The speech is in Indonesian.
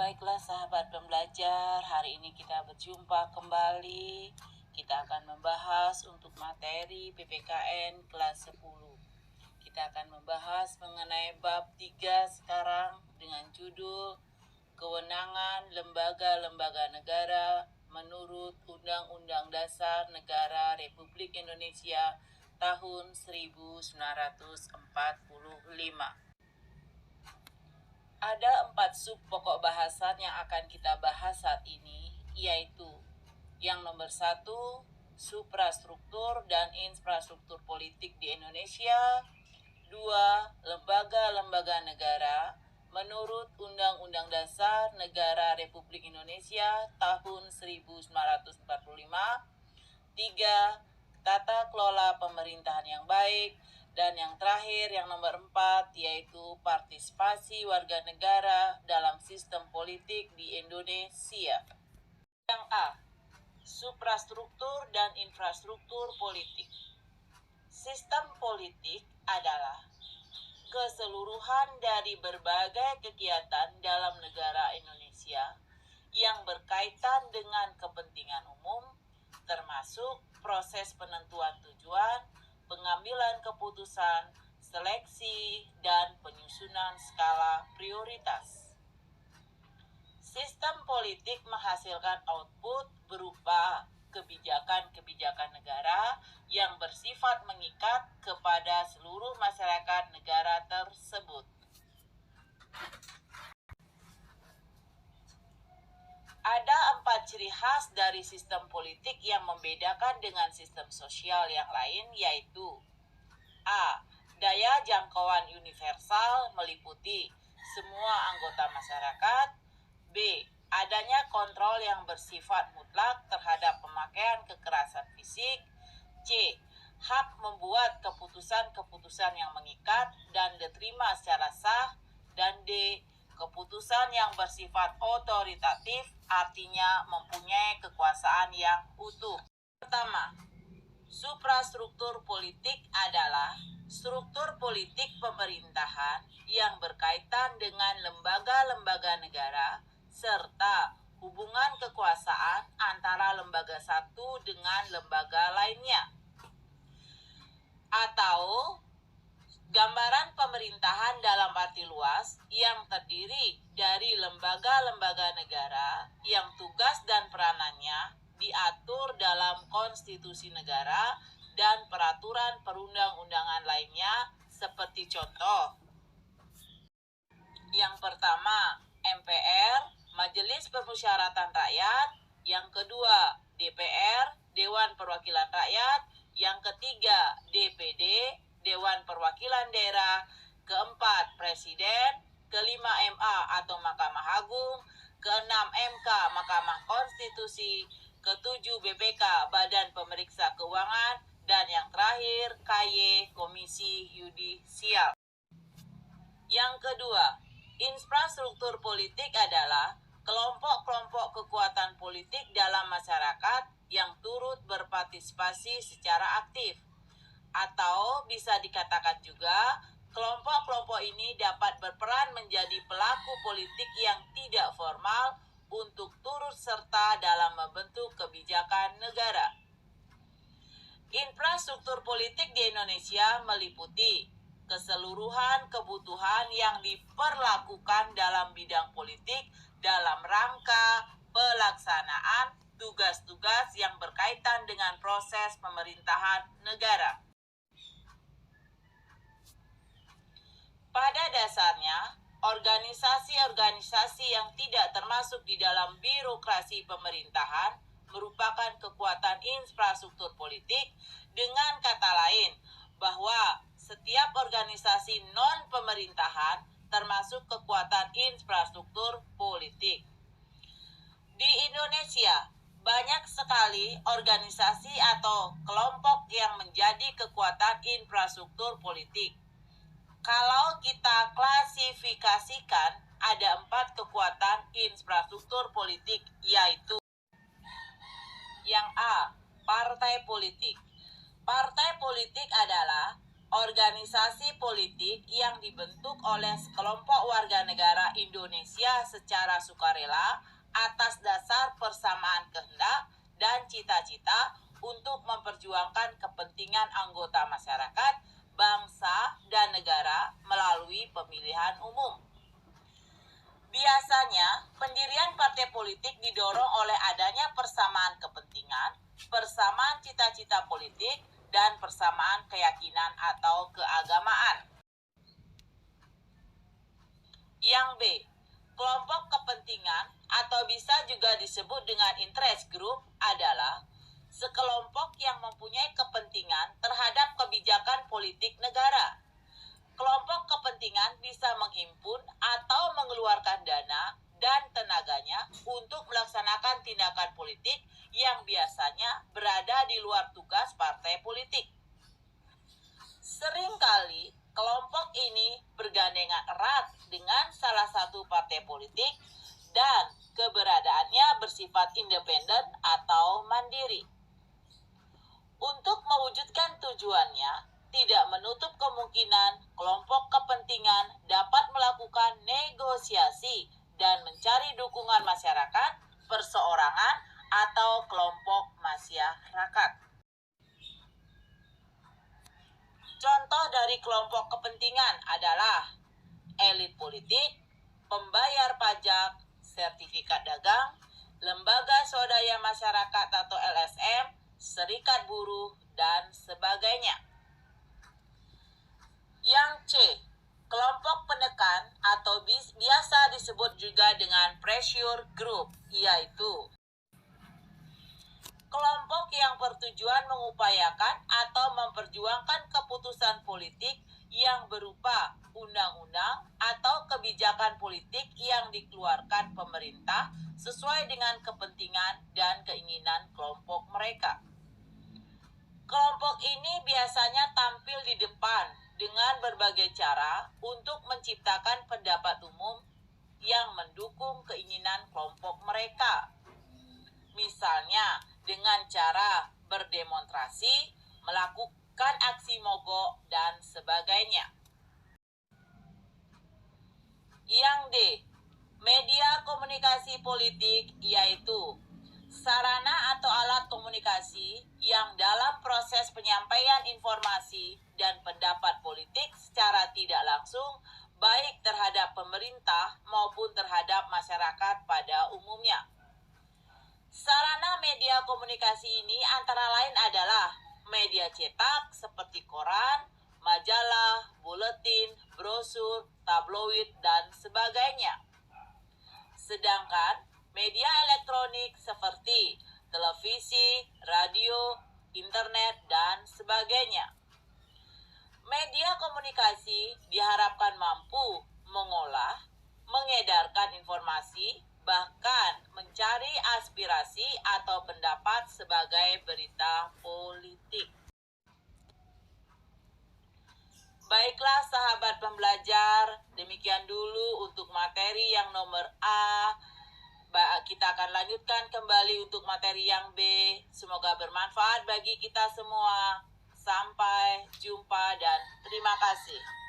Baiklah sahabat pembelajar, hari ini kita berjumpa kembali. Kita akan membahas untuk materi PPKN kelas 10. Kita akan membahas mengenai bab 3 sekarang dengan judul Kewenangan Lembaga-Lembaga Negara menurut Undang-Undang Dasar Negara Republik Indonesia tahun 1945. Ada 4 sub pokok bahasan yang akan kita bahas saat ini, yaitu yang nomor 1, suprastruktur dan infrastruktur politik di Indonesia. 2, lembaga-lembaga negara menurut Undang-Undang Dasar Negara Republik Indonesia tahun 1945. 3, tata kelola pemerintahan yang baik. Dan yang terakhir, yang nomor 4, yaitu partisipasi warga negara dalam sistem politik di Indonesia. Yang A, suprastruktur dan infrastruktur politik. Sistem politik adalah keseluruhan dari berbagai kegiatan dalam negara Indonesia yang berkaitan dengan kepentingan umum, termasuk proses penentuan tujuan, pengambilan keputusan, seleksi, dan penyusunan skala prioritas. Sistem politik menghasilkan output berupa kebijakan-kebijakan negara yang bersifat mengikat kepada seluruh masyarakat negara tersebut. Ada 4 ciri khas dari sistem politik yang membedakan dengan sistem sosial yang lain, yaitu A, daya jangkauan universal meliputi semua anggota masyarakat. B, adanya kontrol yang bersifat mutlak terhadap pemakaian kekerasan fisik. C, hak membuat keputusan-keputusan yang mengikat dan diterima secara sah. Dan D, keputusan yang bersifat otoritatif, artinya mempunyai kekuasaan yang utuh. Pertama, suprastruktur politik adalah struktur politik pemerintahan yang berkaitan dengan lembaga-lembaga negara serta hubungan kekuasaan antara lembaga satu dengan lembaga lainnya. Atau gambaran pemerintahan dalam arti luas yang terdiri dari lembaga-lembaga negara yang tugas dan peranannya diatur dalam konstitusi negara dan peraturan perundang-undangan lainnya, seperti contoh. Yang pertama, MPR, Majelis Permusyawaratan Rakyat. Yang kedua, DPR, Dewan Perwakilan Rakyat. Yang ketiga, DPD, Dewan Perwakilan Daerah. Keempat, Presiden. Kelima, MA atau Mahkamah Agung. Keenam, MK, Mahkamah Konstitusi. Ketujuh, BPK, Badan Pemeriksa Keuangan. Dan yang terakhir, KY, Komisi Yudisial. Yang kedua, infrastruktur politik adalah kelompok-kelompok kekuatan politik dalam masyarakat yang turut berpartisipasi secara aktif. Atau bisa dikatakan juga, kelompok-kelompok ini dapat berperan menjadi pelaku politik yang tidak formal untuk turut serta dalam membentuk kebijakan negara. Infrastruktur politik di Indonesia meliputi keseluruhan kebutuhan yang diperlakukan dalam bidang politik dalam rangka pelaksanaan tugas-tugas yang berkaitan dengan proses pemerintahan negara. Pada dasarnya, organisasi-organisasi yang tidak termasuk di dalam birokrasi pemerintahan merupakan kekuatan infrastruktur politik. Dengan kata lain, bahwa setiap organisasi non-pemerintahan termasuk kekuatan infrastruktur politik. Di Indonesia, banyak sekali organisasi atau kelompok yang menjadi kekuatan infrastruktur politik. Kalau kita klasifikasikan, ada 4 kekuatan infrastruktur politik, yaitu yang A, partai politik. Partai politik adalah organisasi politik yang dibentuk oleh sekelompok warga negara Indonesia secara sukarela atas dasar persamaan kehendak dan cita-cita untuk memperjuangkan kepentingan anggota masyarakat, bangsa, dan negara melalui pemilihan umum. Biasanya, pendirian partai politik didorong oleh adanya persamaan kepentingan, persamaan cita-cita politik, dan persamaan keyakinan atau keagamaan. Yang B, kelompok kepentingan atau bisa juga disebut dengan interest group adalah sekelompok yang mempunyai kepentingan terhadap kebijakan politik negara. Kelompok kepentingan bisa menghimpun atau mengeluarkan dana dan tenaganya untuk melaksanakan tindakan politik yang biasanya berada di luar tugas partai politik. Seringkali kelompok ini bergandengan erat dengan salah satu partai politik dan keberadaannya bersifat independen atau mandiri. Untuk mewujudkan tujuannya, tidak menutup kemungkinan kelompok kepentingan dapat melakukan negosiasi dan mencari dukungan masyarakat, perseorangan, atau kelompok masyarakat. Contoh dari kelompok kepentingan adalah elit politik, pembayar pajak, sertifikat dagang, lembaga swadaya masyarakat atau LSM, serikat buruh, dan sebagainya. Yang C, kelompok penekan atau biasa disebut juga dengan pressure group, yaitu kelompok yang bertujuan mengupayakan atau memperjuangkan keputusan politik yang berupa undang-undang atau kebijakan politik yang dikeluarkan pemerintah sesuai dengan kepentingan dan keinginan kelompok mereka. Kelompok ini biasanya tampil di depan dengan berbagai cara untuk menciptakan pendapat umum yang mendukung keinginan kelompok mereka. Misalnya dengan cara berdemonstrasi, melakukan aksi mogok, dan sebagainya. Yang D, media komunikasi politik yaitu sarana atau alat komunikasi yang dalam proses penyampaian informasi dan pendapat politik secara tidak langsung baik terhadap pemerintah maupun terhadap masyarakat pada umumnya. Sarana media komunikasi ini antara lain adalah media cetak seperti koran, majalah, buletin, brosur, tabloid, dan sebagainya. Sedangkan media elektronik seperti televisi, radio, internet, dan sebagainya. Media komunikasi diharapkan mampu mengolah, mengedarkan informasi, bahkan mencari aspirasi atau pendapat sebagai berita politik. Baiklah sahabat pembelajar, demikian dulu untuk materi yang nomor A. Kita akan lanjutkan kembali untuk materi yang B. Semoga bermanfaat bagi kita semua. Sampai jumpa dan terima kasih.